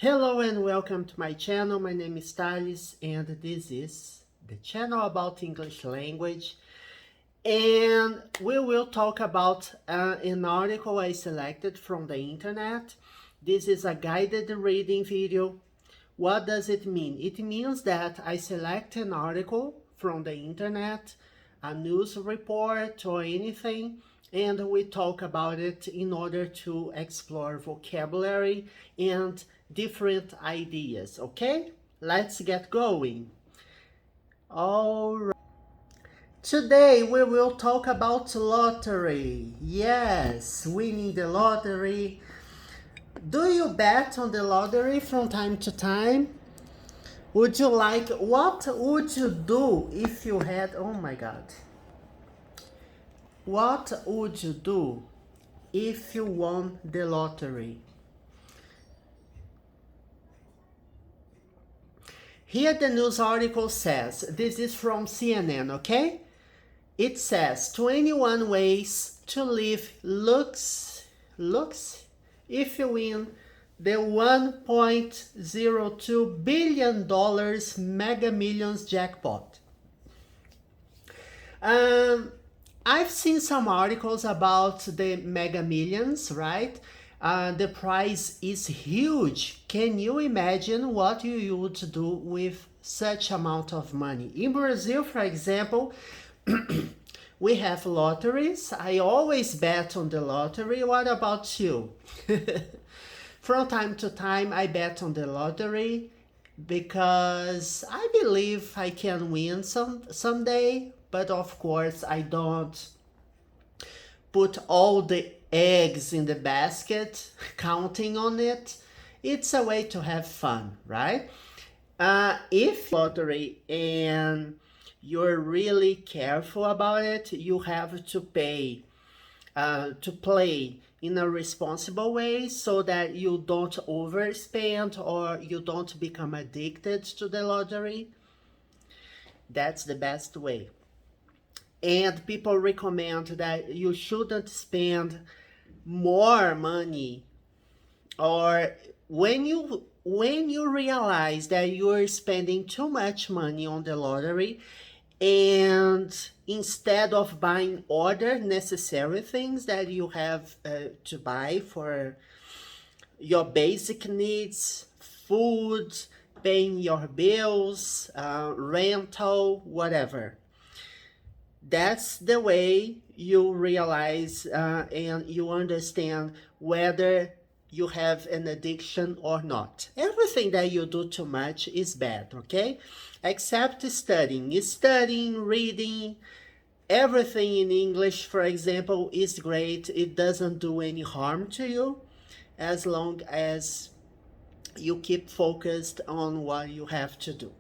Hello and welcome to my channel. My name is Thales and this is the channel about English language. And we will talk about an article I selected from the internet. This is a guided reading video. What does it mean? It means that I select an article from the internet, a news report or anything, and we talk about it in order to explore vocabulary and different ideas. Okay, let's get going. All right. Today we will talk about lottery. Yes, winning the lottery. Do you bet on the lottery from time to time? What would you do if you had, oh my God. What would you do if you won the lottery? Here the news article says, this is from CNN, okay? It says 21 ways to live luxe if you win the $1.02 billion Mega Millions jackpot. I've seen some articles about the Mega Millions, right? The prize is huge. Can you imagine what you would do with such amount of money? In Brazil, for example, we have lotteries. I always bet on the lottery. What about you? From time to time, I bet on the lottery because I believe I can win someday. But of course, I don't put all the eggs in the basket, counting on it. It's a way to have fun, right? If lottery and you're really careful about it, you have to play in a responsible way so that you don't overspend or you don't become addicted to the lottery. That's the best way. And people recommend that you shouldn't spend more money, or when you realize that you're spending too much money on the lottery, and instead of buying other necessary things that you have to buy for your basic needs, food, paying your bills, rental, whatever. That's the way you realize and you understand whether you have an addiction or not. Everything that you do too much is bad, okay? Except studying. Studying, reading, everything in English, for example, is great. It doesn't do any harm to you as long as you keep focused on what you have to do.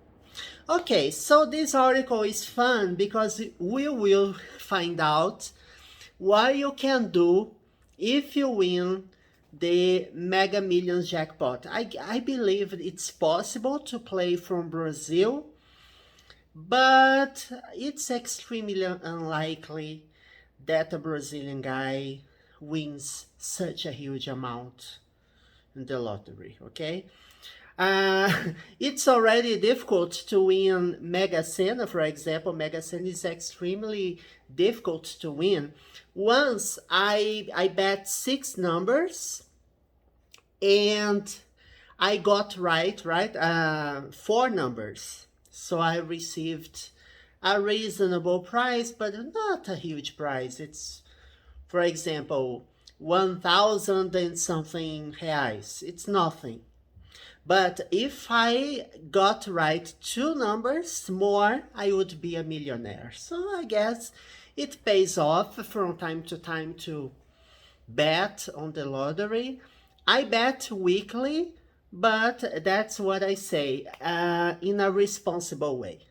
Okay, so this article is fun because we will find out what you can do if you win the Mega Millions jackpot. I believe it's possible to play from Brazil, but it's extremely unlikely that a Brazilian guy wins such a huge amount in the lottery, okay? It's already difficult to win Mega Sena, for example. Mega Sena is extremely difficult to win. Once I bet 6 numbers and I got right, 4 numbers. So I received a reasonable price, but not a huge price. It's, for example, 1,000 and something reais. It's nothing. But if I got right 2 numbers more, I would be a millionaire. So I guess it pays off from time to time to bet on the lottery. I bet weekly, but that's what I say, in a responsible way.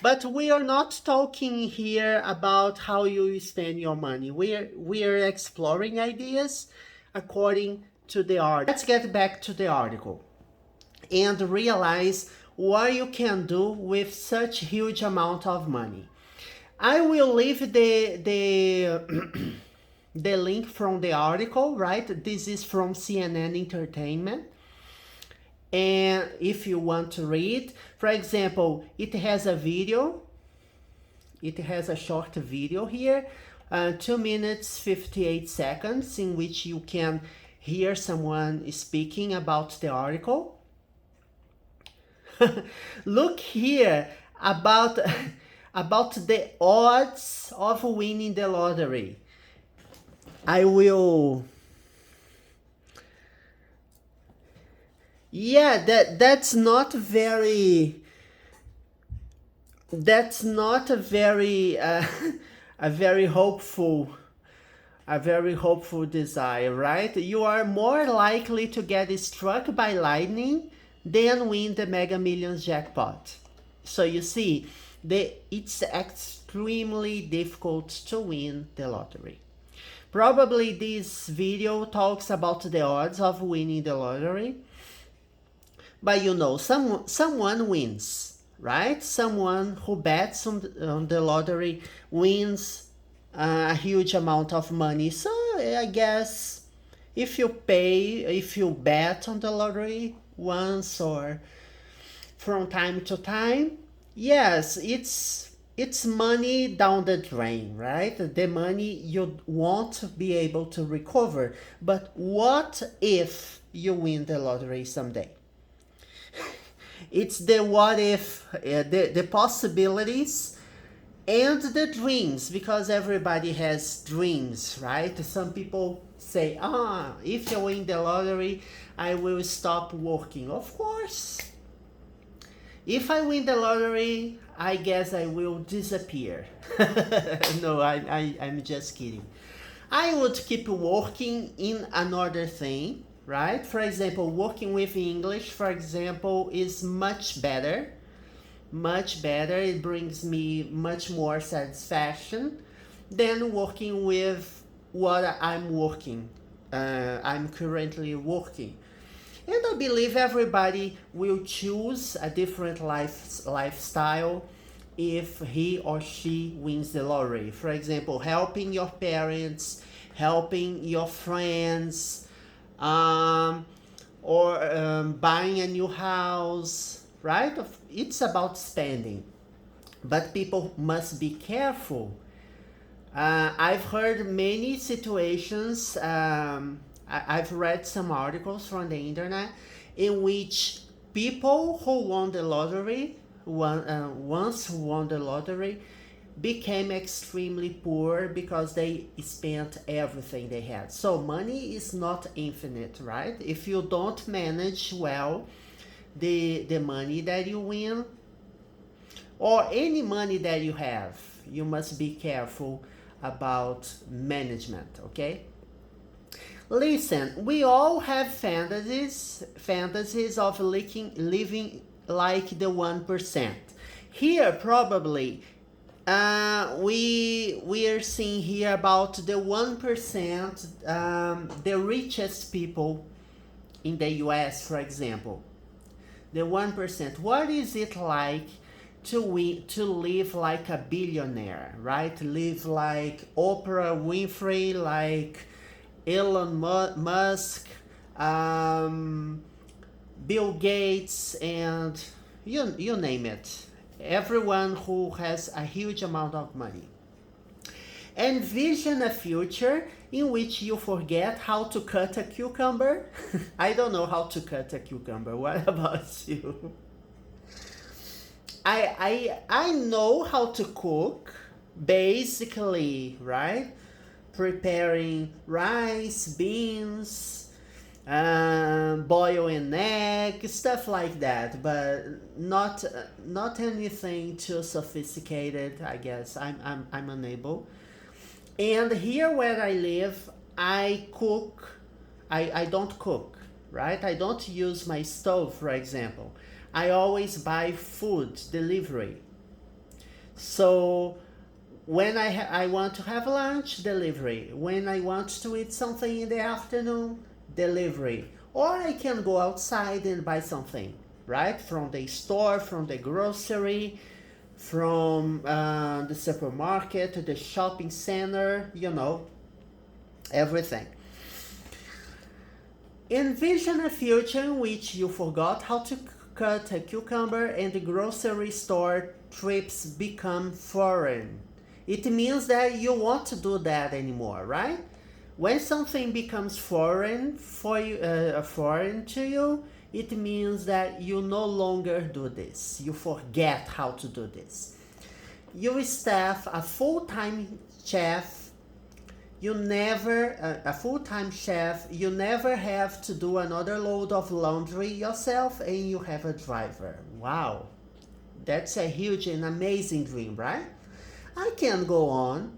But we are not talking here about how you spend your money. We are exploring ideas according to the article. Let's get back to the article and realize what you can do with such huge amount of money. I will leave the link from the article, right? This is from CNN Entertainment. And if you want to read, for example, it has a video. It has a short video here, 2 minutes 58 seconds, in which you can hear someone speaking about the article. Look here about about the odds of winning the lottery. I will. Yeah, that's not very. That's not a very a very hopeful desire, right? You are more likely to get struck by lightning than win the Mega Millions jackpot. So you see, it's extremely difficult to win the lottery. Probably this video talks about the odds of winning the lottery, but you know, someone wins, right? Someone who bets on the lottery wins a huge amount of money. So I guess if you bet on the lottery once or from time to time, yes, it's money down the drain, right? The money you won't be able to recover. But what if you win the lottery someday? It's the what if, the possibilities and the dreams, because everybody has dreams, right? Some people say, if I win the lottery, I will stop working. Of course. If I win the lottery, I guess I will disappear. No, I'm just kidding. I would keep working in another thing, right? For example, working with English, for example, is much better. Much better. It brings me much more satisfaction than working with what I'm currently working. And I believe everybody will choose a different lifestyle if he or she wins the lottery. For example, helping your parents, helping your friends, or buying a new house, right? It's about spending. But people must be careful. I've heard many situations, I've read some articles from the internet in which people who won the lottery, once won the lottery, became extremely poor because they spent everything they had. So money is not infinite, right? If you don't manage well the money that you win, or any money that you have, you must be careful about management, okay? Listen, we all have fantasies of living like the 1%. Here, probably, we are seeing here about the 1%, the richest people in the US, for example. The 1%. What is it like to live like a billionaire, right? Live like Oprah Winfrey, like Elon Musk, Bill Gates, and you name it. Everyone who has a huge amount of money. Envision a future in which you forget how to cut a cucumber. I don't know how to cut a cucumber. What about you? I know how to cook, basically, right? Preparing rice, beans, boil an egg, stuff like that, but not anything too sophisticated. I guess I'm unable. And here where I live, I cook. I don't cook, right? I don't use my stove, for example. I always buy food delivery. So when I want to have lunch, delivery. When I want to eat something in the afternoon, delivery. Or I can go outside and buy something, right? From the store, from the grocery, from the supermarket, the shopping center, everything. Envision a future in which you forgot how to cut a cucumber and the grocery store trips become foreign. It means that you won't do that anymore, right? When something becomes foreign foreign to you, it means that you no longer do this. You forget how to do this. You staff a full-time chef. You never a full-time chef. You never have to do another load of laundry yourself, and you have a driver. Wow, that's a huge and amazing dream, right? I can go on.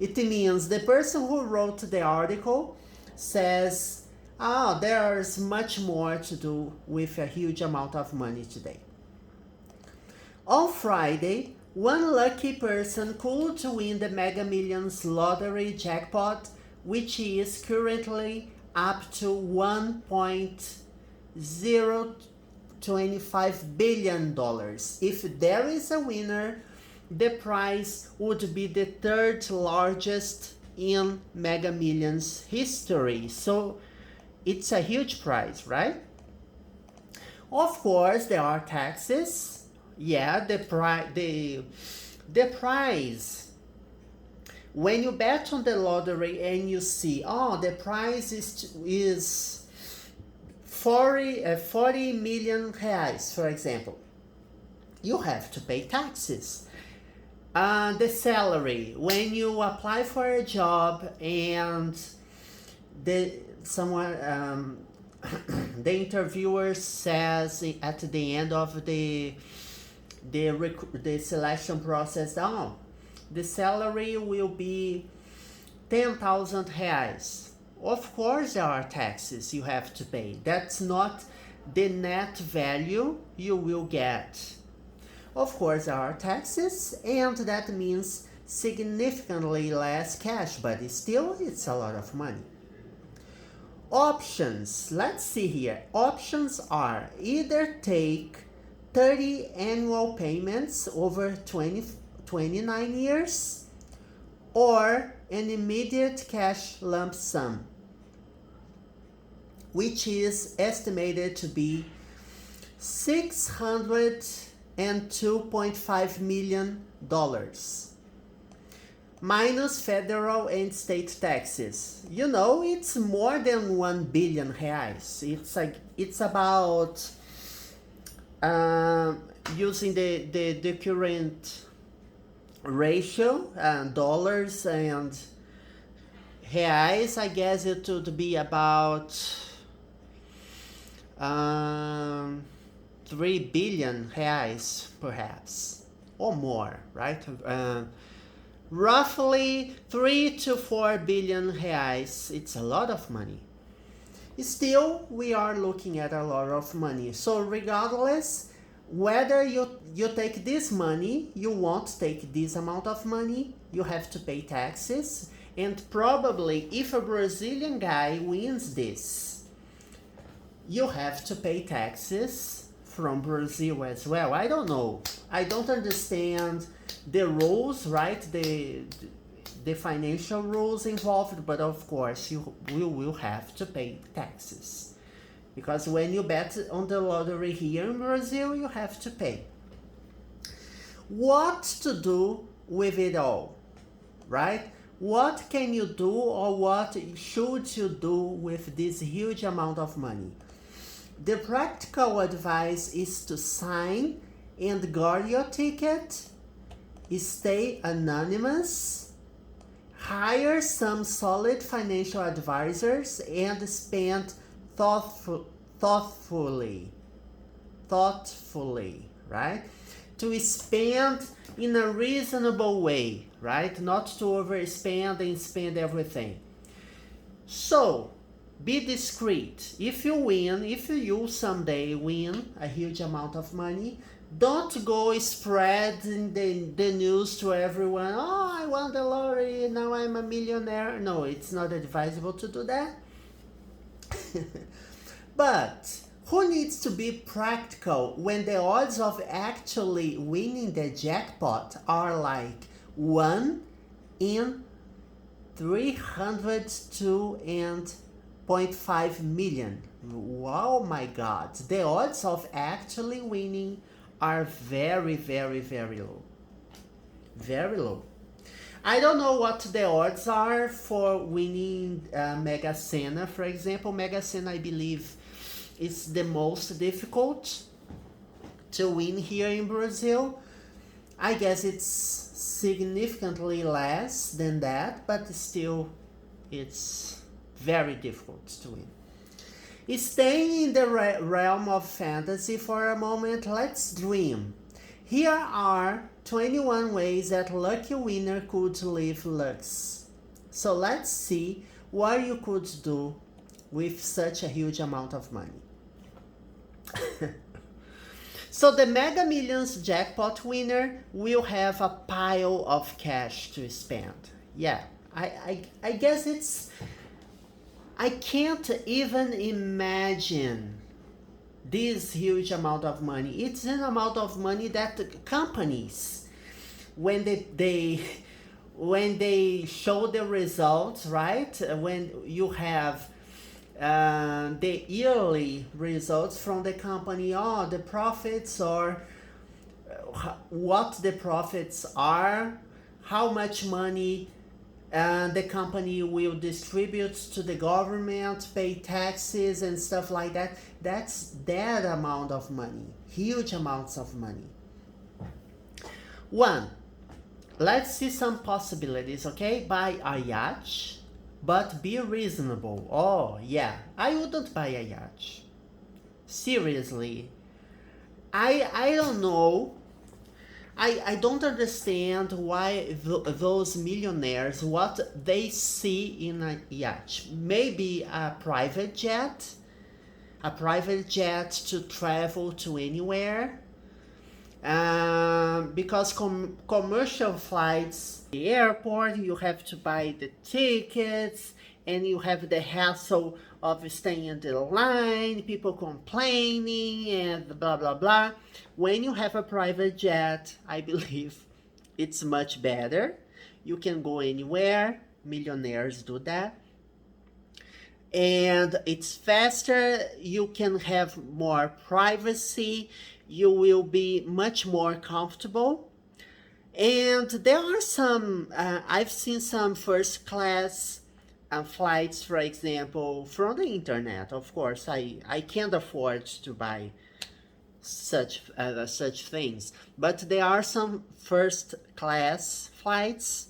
It means the person who wrote the article says, oh, there's much more to do with a huge amount of money today. On Friday, one lucky person could win the Mega Millions lottery jackpot, which is currently up to $1.025 billion. If there is a winner, the prize would be the third largest in Mega Millions history. So it's a huge prize, right? Of course, there are taxes. Yeah, the prize. When you bet on the lottery and you see, oh, the prize is 40 million reais, for example, you have to pay taxes. The salary, when you apply for a job and the interviewer says at the end of the selection process, oh, the salary will be 10,000 reais. Of course there are taxes you have to pay. That's not the net value you will get. Of course there are taxes, and that means significantly less cash, but still it's a lot of money. Options, let's see here. Options are either take 30 annual payments over 29 years, or an immediate cash lump sum, which is estimated to be $602.5 million, minus federal and state taxes. You know, it's more than 1 billion reais. It's about using the current ratio, dollars and reais, I guess it would be about 3 billion reais, perhaps, or more, right? Roughly 3 to 4 billion reais. It's a lot of money. Still, we are looking at a lot of money. So regardless, whether you take this money, you won't take this amount of money, you have to pay taxes. And probably if a Brazilian guy wins this, you have to pay taxes from Brazil as well. I don't know. I don't understand the rules, right? The financial rules involved, but of course you will have to pay taxes. Because when you bet on the lottery here in Brazil, you have to pay. What to do with it all, right? What can you do, or what should you do with this huge amount of money? The practical advice is to sign and guard your ticket, stay anonymous, hire some solid financial advisors, and spend thoughtfully, right? To spend in a reasonable way, right? Not to overspend and spend everything. So, be discreet. If you someday win a huge amount of money, don't go spreading the news to everyone. Oh, I won the lottery, now I'm a millionaire. No, it's not advisable to do that. But who needs to be practical when the odds of actually winning the jackpot are like 1 in 302 1.5 million. Oh my God. The odds of actually winning are very, very, very low. Very low. I don't know what the odds are for winning Mega Sena, for example. Mega Sena, I believe, is the most difficult to win here in Brazil. I guess it's significantly less than that, but still it's very difficult to win. Staying in the realm of fantasy for a moment, let's dream. Here are 21 ways that lucky winner could live luxe. So let's see what you could do with such a huge amount of money. So the Mega Millions jackpot winner will have a pile of cash to spend. Yeah, I guess it's... I can't even imagine this huge amount of money. It's an amount of money that companies, when they show the results, right? When you have the yearly results from the company, the profits, or what the profits are, how much money the company will distribute to the government, pay taxes and stuff like that. That's that amount of money, huge amounts of money. One, let's see some possibilities, okay? Buy a yacht, but be reasonable. Oh yeah, I wouldn't buy a yacht. Seriously, I don't know. I don't understand why those millionaires, what they see in a yacht. Maybe a private jet to travel to anywhere. Because commercial flights, the airport, you have to buy the tickets, and you have the hassle of staying in the line, people complaining, and blah blah blah. When you have a private jet, I believe it's much better. You can go anywhere. Millionaires do that. And it's faster. You can have more privacy. You will be much more comfortable. And there are some, I've seen some first class flights, for example, from the internet. Of course, I can't afford to buy such things, but there are some first class flights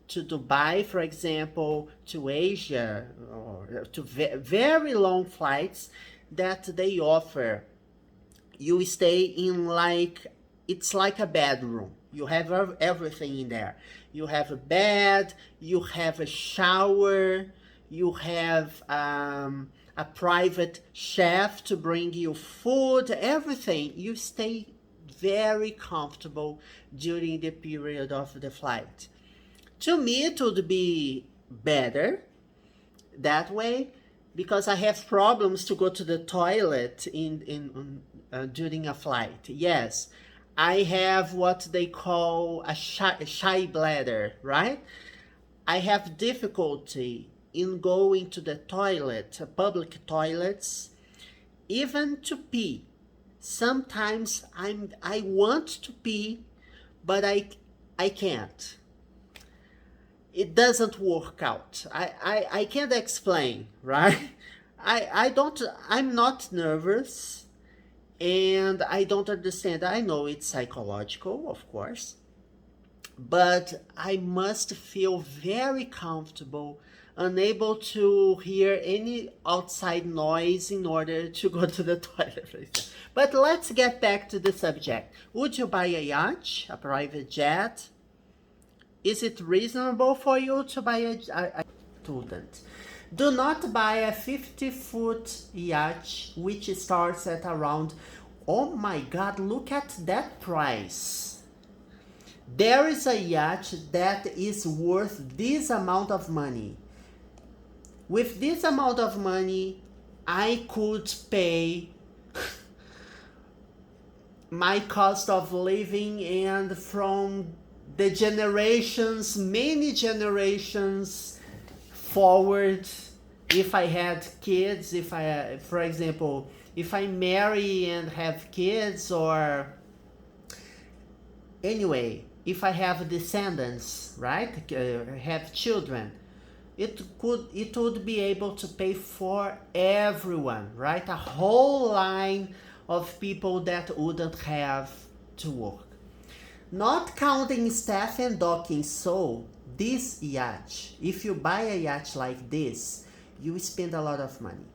to Dubai, for example, to Asia, or to very long flights that they offer. You stay in it's like a bedroom. You have everything in there. You have a bed, you have a shower, you have a private chef to bring you food, everything. You stay very comfortable during the period of the flight. To me, it would be better that way, because I have problems to go to the toilet during a flight. Yes, I have what they call a shy bladder, right? I have difficulty in going to the toilet, public toilets, even to pee. Sometimes I want to pee, but I can't. It doesn't work out. I can't explain, right? I'm not nervous, and I don't understand. I know it's psychological, of course, but I must feel very comfortable, unable to hear any outside noise in order to go to the toilet. But let's get back to the subject. Would you buy a yacht, a private jet? Is it reasonable for you to buy a student? Do not buy a 50-foot yacht, which starts at around, oh my God, look at that price. There is a yacht that is worth this amount of money. With this amount of money, I could pay my cost of living, and from the generations, many generations forward, if I had kids, if I, for example, if I marry and have kids, or anyway, if I have descendants, right, have children, it would be able to pay for everyone, right? A whole line of people that wouldn't have to work. Not counting staff and docking, so this yacht, if you buy a yacht like this, you spend a lot of money.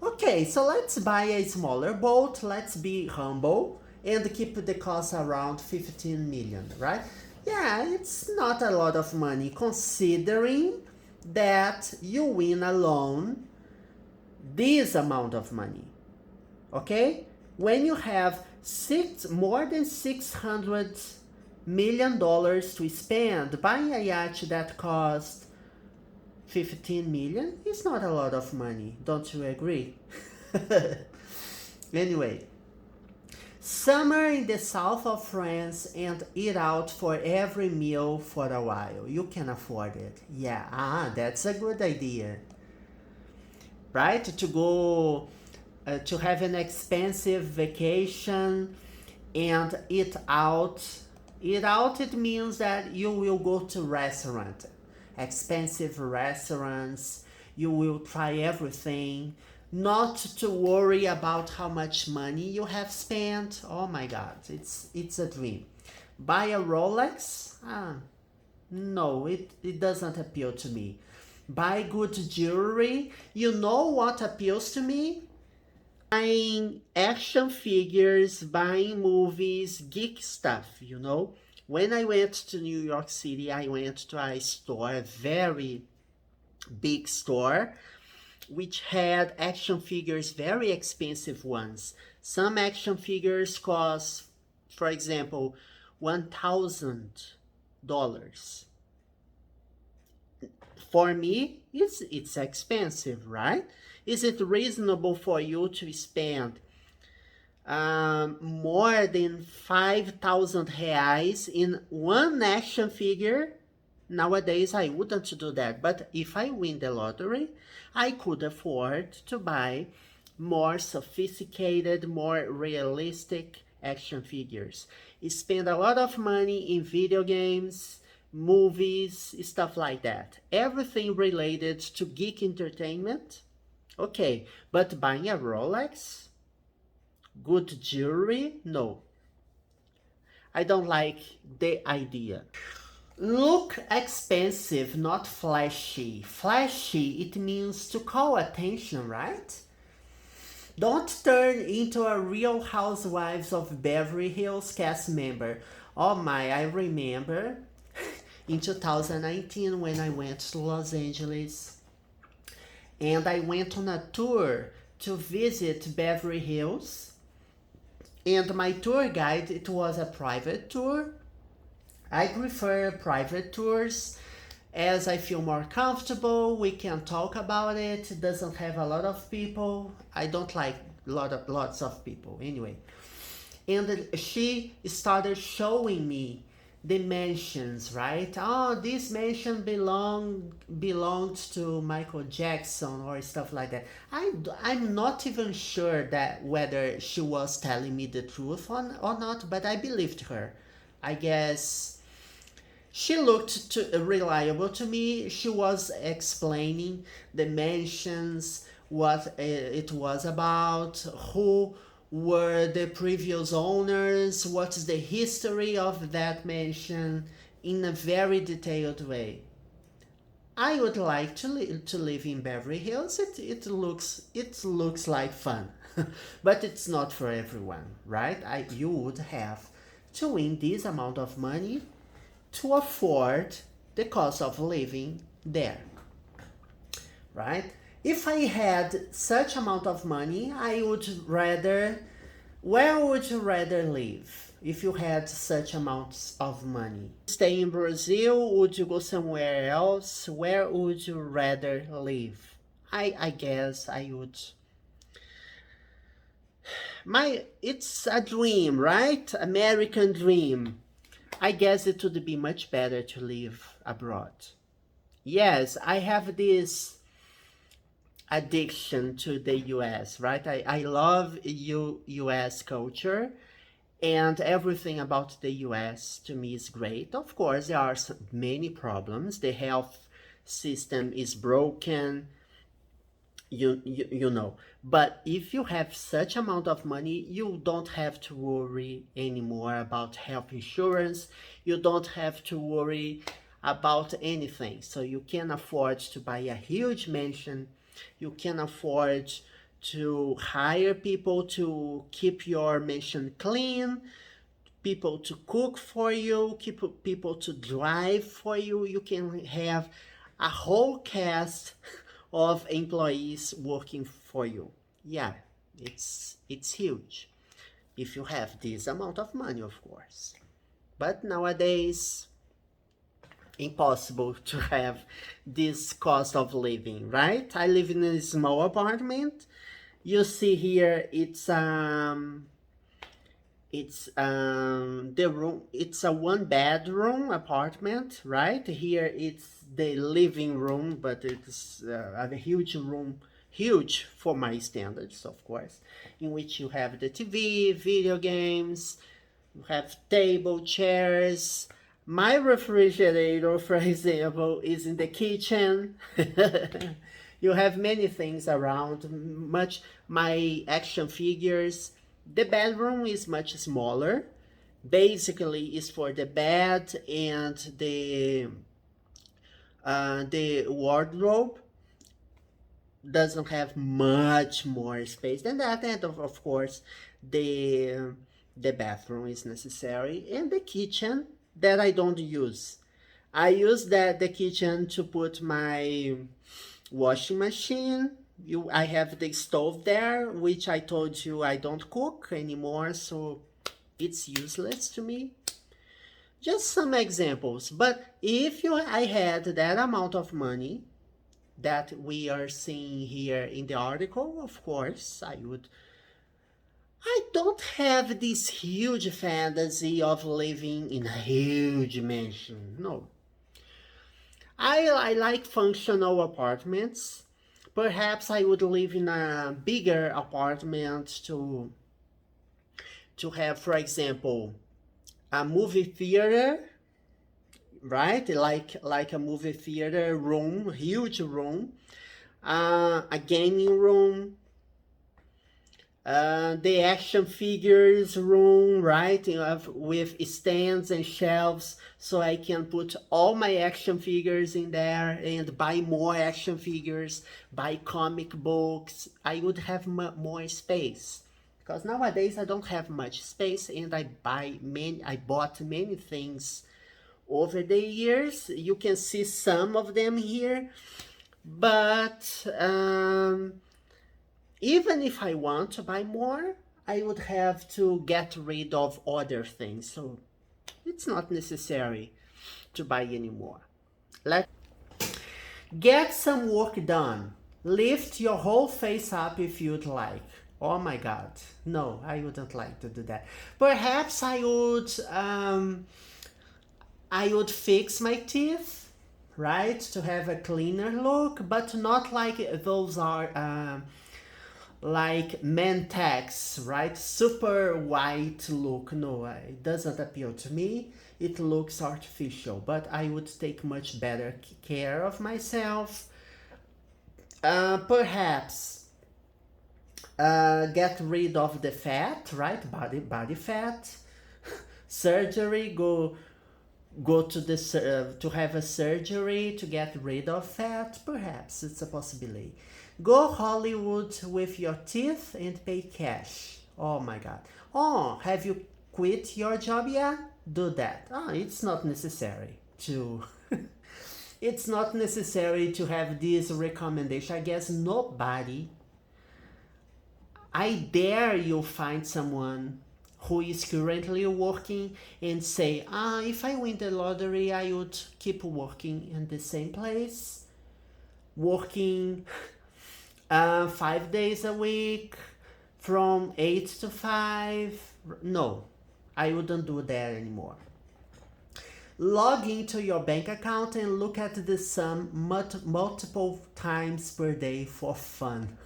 Okay, so let's buy a smaller boat, let's be humble, and keep the cost around 15 million, right? Yeah, it's not a lot of money considering that you win alone this amount of money. Okay? When you have more than $600 million to spend, buying a yacht that costs 15 million is not a lot of money. Don't you agree? Anyway, summer in the south of France and eat out for every meal for a while. You can afford it. Yeah, that's a good idea. Right? To go to have an expensive vacation and eat out. Eat out, it means that you will go to restaurant, expensive restaurants, you will try everything, not to worry about how much money you have spent. Oh my God, it's a dream. Buy a Rolex? No, it doesn't appeal to me. Buy good jewelry? You know what appeals to me? Buying action figures, buying movies, geek stuff, you know? When I went to New York City, I went to a store, a very big store, which had action figures, very expensive ones. Some action figures cost, for example, $1,000. For me, it's expensive, right? Is it reasonable for you to spend more than 5,000 reais in one action figure? Nowadays, I wouldn't do that. But if I win the lottery, I could afford to buy more sophisticated, more realistic action figures. Spend a lot of money in video games, movies, stuff like that. Everything related to geek entertainment. Okay, but buying a Rolex, good jewelry, no. I don't like the idea. Look expensive, not flashy. Flashy, it means to call attention, right? Don't turn into a Real Housewives of Beverly Hills cast member. Oh my, I remember in 2019 when I went to Los Angeles and I went on a tour to visit Beverly Hills, and my tour guide, it was a private tour. I prefer private tours as I feel more comfortable. We can talk about it. It doesn't have a lot of people. I don't like lots of people anyway. And she started showing me the mansions, right? Oh, this mansion belonged to Michael Jackson or stuff like that. I'm not even sure that whether she was telling me the truth or not, but I believed her. I guess she looked reliable to me. She was explaining the mansions, what it was about, who were the previous owners, what is the history of that mansion in a very detailed way. I would like to live in Beverly Hills. It looks like fun, but it's not for everyone, right? You would have to win this amount of money to afford the cost of living there, right? If I had such amount of money, where would you rather live if you had such amounts of money? Stay in Brazil? Would you go somewhere else? Where would you rather live? I guess I would. It's a dream, right? American dream. I guess it would be much better to live abroad. Yes, I have this addiction to the US, right? I love US culture, and everything about the US to me is great. Of course, there are many problems. The health system is broken, you know. But if you have such amount of money, you don't have to worry anymore about health insurance. You don't have to worry about anything. So you can afford to buy a huge mansion. You can afford to hire people to keep your mansion clean, people to cook for you, people to drive for you. You can have a whole cast of employees working for you. Yeah, it's huge if you have this amount of money, of course. But nowadays, impossible to have this cost of living, right? I live in a small apartment. You see here, it's the room, it's a one bedroom apartment, right? Here it's the living room, but it's a huge room, huge for my standards, of course, in which you have the TV, video games, you have table, chairs. My refrigerator, for example, is in the kitchen. You have many things around, my action figures. The bedroom is much smaller. Basically, is for the bed and the wardrobe. Doesn't have much more space than that, and of course, the bathroom is necessary, and the kitchen that I don't use. I use the kitchen to put my washing machine. I have the stove there, which I told you I don't cook anymore, so it's useless to me. Just some examples. But if I had that amount of money that we are seeing here in the article, of course, I would. I don't have this huge fantasy of living in a huge mansion. No. I like functional apartments. Perhaps I would live in a bigger apartment to have, for example, a movie theater, right? Like a movie theater room, huge room, a gaming room, the action figures room, right? With stands and shelves, so I can put all my action figures in there and buy more action figures, buy comic books. I would have more space, because nowadays I don't have much space, and I bought many things over the years. You can see some of them here, but even if I want to buy more, I would have to get rid of other things. So it's not necessary to buy anymore. Let's get some work done. Lift your whole face up if you'd like. Oh my God. No, I wouldn't like to do that. Perhaps I would fix my teeth, right? To have a cleaner look, but not like those are like Mentex, right? Super white look. No, it doesn't appeal to me. It looks artificial, but I would take much better care of myself. Perhaps get rid of the fat, right? Body fat. Surgery, go to the to have a surgery to get rid of fat. Perhaps it's a possibility. Go Hollywood with your teeth and pay cash. Oh my God. Oh, have you quit your job yet? Do that. Oh, it's not necessary to it's not necessary to have this recommendation. I guess nobody, I dare you find someone who is currently working and say, if I win the lottery, I would keep working in the same place, working 5 days a week from 8 to 5. No, I wouldn't do that anymore. Log into your bank account and look at the sum multiple times per day for fun.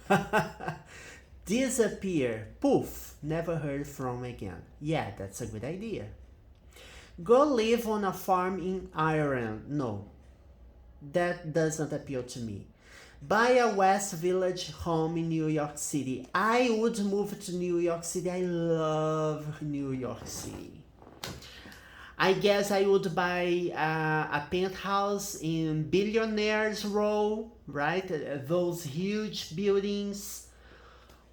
Disappear. Poof. Never heard from again. Yeah, that's a good idea. Go live on a farm in Ireland. No, that doesn't appeal to me. Buy a West Village home in New York City. I would move to New York City. I love New York City. I guess I would buy a penthouse in Billionaires Row, right? Those huge buildings.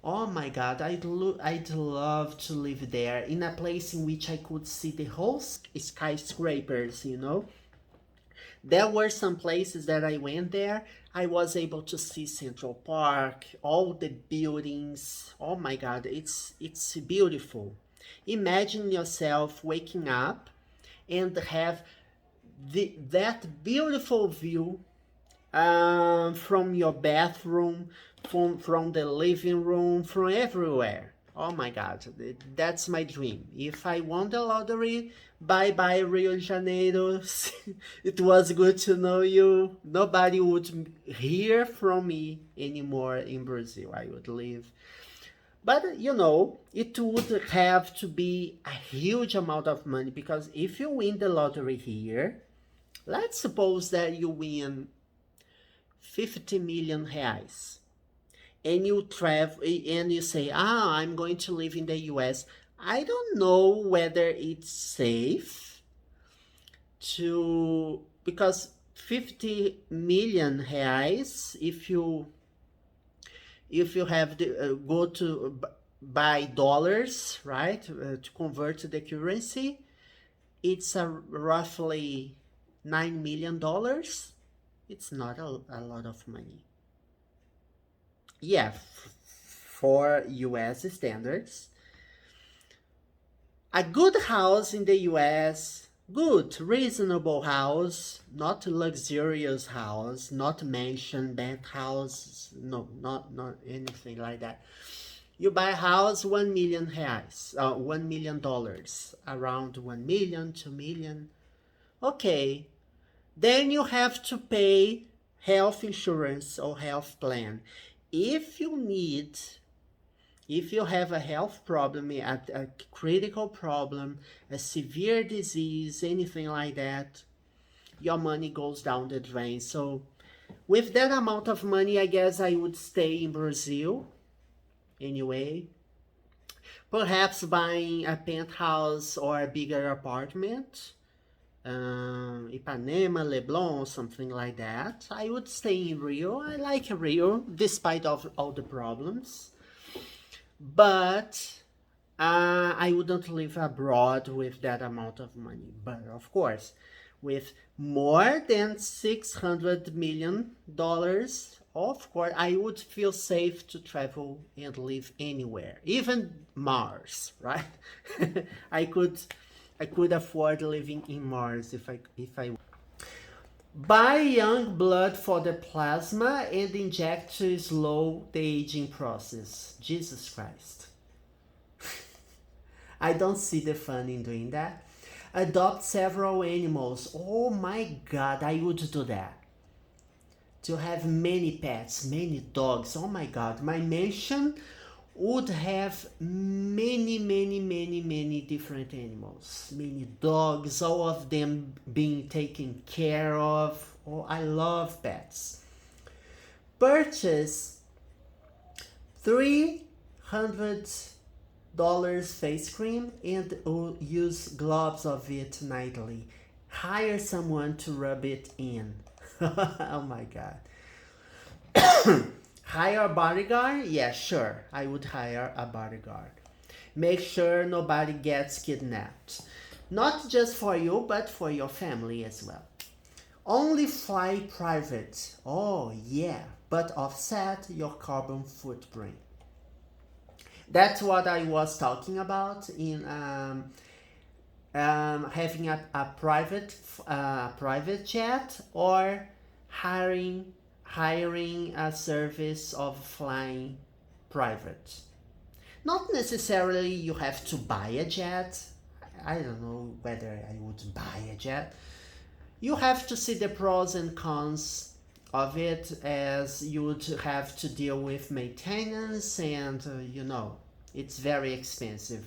Oh my God, I'd love to live there in a place in which I could see the whole skyscrapers, you know? There were some places that I went there, I was able to see Central Park, all the buildings. Oh my God, it's beautiful. Imagine yourself waking up and have that beautiful view from your bathroom, from the living room, from everywhere. Oh my God, that's my dream. If I won the lottery, bye bye Rio de Janeiro. It was good to know you. Nobody would hear from me anymore in Brazil. I would leave. But you know, it would have to be a huge amount of money, because if you win the lottery here, let's suppose that you win 50 million reais, and you travel and you say, I'm going to live in the US. I don't know whether it's safe to, because 50 million reais, if you have to go to buy dollars, right, to convert to the currency, it's roughly $9 million. It's not a lot of money. Yeah, for US standards. A good house in the US, good, reasonable house, not luxurious house, not mansion, penthouse, no, not anything like that. You buy a house, 1 million reais, $1 million, around 1 million, 2 million. Okay, then you have to pay health insurance or health plan. If you have a health problem, a critical problem, a severe disease, anything like that, your money goes down the drain. So with that amount of money, I guess I would stay in Brazil anyway. Perhaps buying a penthouse or a bigger apartment, Ipanema, Leblon, something like that. I would stay in Rio. I like Rio, despite of all the problems. But I wouldn't live abroad with that amount of money. But of course, with more than $600 million, of course, I would feel safe to travel and live anywhere, even Mars, right? I could afford living in Mars if I buy young blood for the plasma and inject to slow the aging process. Jesus Christ. I don't see the fun in doing that. Adopt several animals. Oh my God, I would do that. To have many pets, many dogs. Oh my God, my mansion would have many different animals, many dogs, all of them being taken care of. Oh, I love pets. Purchase $300 face cream and use gloves of it nightly. Hire someone to rub it in. Oh my God. Hire a bodyguard? Yeah, sure. I would hire a bodyguard. Make sure nobody gets kidnapped. Not just for you, but for your family as well. Only fly private. Oh, yeah. But offset your carbon footprint. That's what I was talking about in having a private jet, or hiring a service of flying private. Not necessarily you have to buy a jet. I don't know whether I would buy a jet, You have to see the pros and cons of it, as you would have to deal with maintenance and it's very expensive.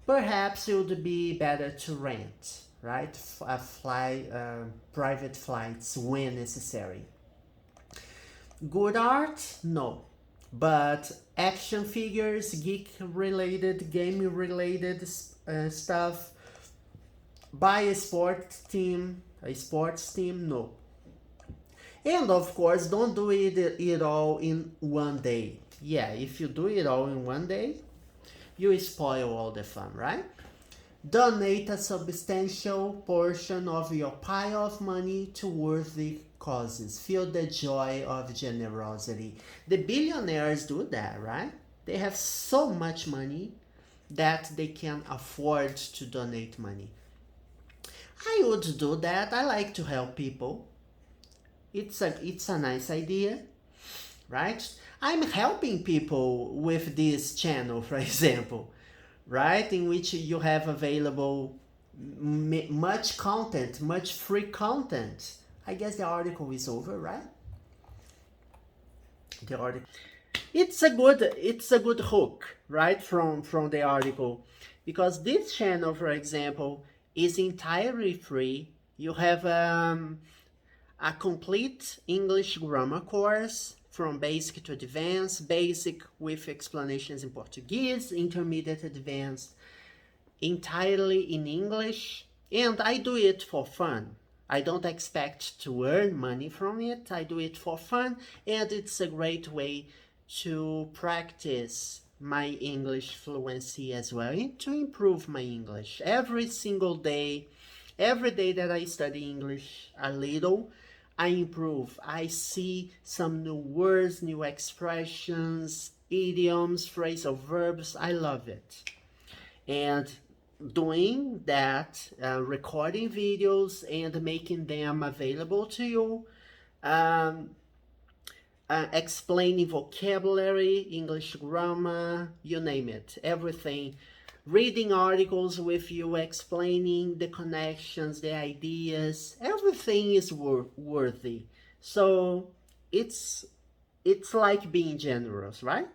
Perhaps it would be better to rent, right? Private flights when necessary. Good art? No. But action figures, geek related, game related stuff, buy a sports team, no. And of course, don't do it all in one day. Yeah, if you do it all in one day, you spoil all the fun, right? Donate a substantial portion of your pile of money to worthy causes. Feel the joy of generosity. The billionaires do that, right? They have so much money that they can afford to donate money. I would do that. I like to help people. It's a nice idea, right? I'm helping people with this channel, for example, right? In which you have available much content, much free content. I guess the article is over, right? The article. It's a good hook, right? From the article, because this channel, for example, is entirely free. You have a complete English grammar course from basic to advanced, basic with explanations in Portuguese, intermediate, advanced, entirely in English, and I do it for fun. I don't expect to earn money from it. I do it for fun, and it's a great way to practice my English fluency as well, and to improve my English every single day. Every day that I study English a little, I improve. I see some new words, new expressions, idioms, phrasal verbs. I love it. And doing that, recording videos and making them available to you, explaining vocabulary, English grammar, you name it, everything. Reading articles with you, explaining the connections, the ideas, everything is worthy. So it's like being generous, right?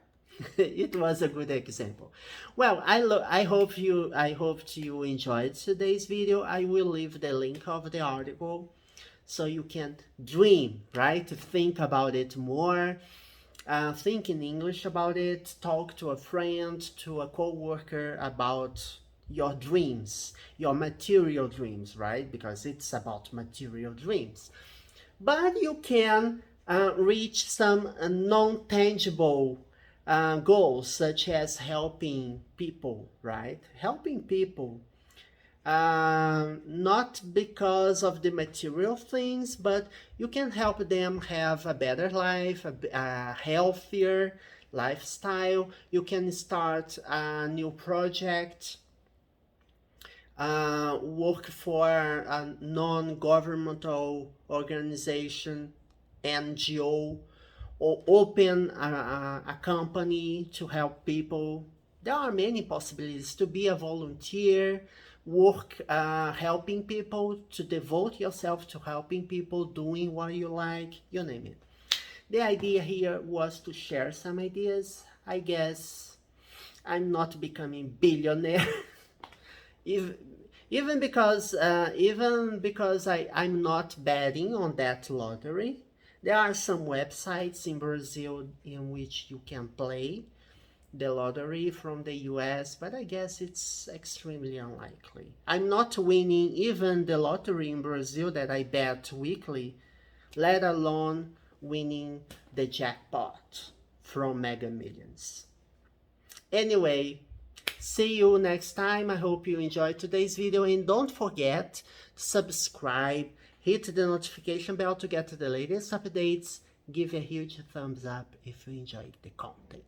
It was a good example. Well, I hope you enjoyed today's video. I will leave the link of the article so you can dream, right? Think about it more. Think in English about it. Talk to a friend, to a co-worker about your dreams, your material dreams, right? Because it's about material dreams. But you can reach some non-tangible goals, such as helping people, right? Helping people, not because of the material things, but you can help them have a better life, a healthier lifestyle. You can start a new project, work for a non-governmental organization, NGO, or open a company to help people. There are many possibilities. To be a volunteer, work helping people, to devote yourself to helping people, doing what you like, you name it. The idea here was to share some ideas. I guess I'm not becoming billionaire, even because I'm not betting on that lottery. There are some websites in Brazil in which you can play the lottery from the US, but I guess it's extremely unlikely. I'm not winning even the lottery in Brazil that I bet weekly, let alone winning the jackpot from Mega Millions. Anyway, see you next time. I hope you enjoyed today's video, and don't forget to subscribe, hit the notification bell to get the latest updates, give a huge thumbs up if you enjoyed the content.